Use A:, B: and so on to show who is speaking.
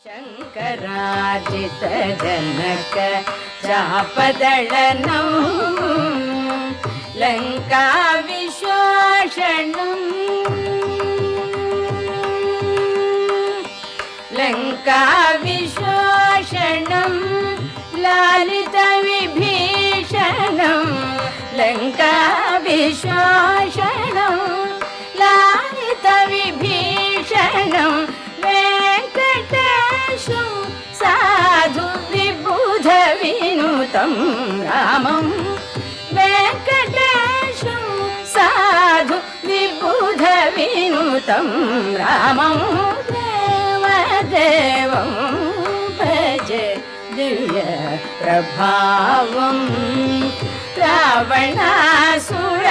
A: शङ्करार्जित जनक चापदळनं लङ्का विश्वासनं लङ्का विश्वासनं लालित विभीषणं लङ्का विश्वासनं लालित विभीषणं वेङ्कटेशं साधु विबुध विनुतं रामं वेङ्कटेशं साधु विबुध विनुतं रामं देवदेवं भजे दिव्य प्रभावं रावणासुर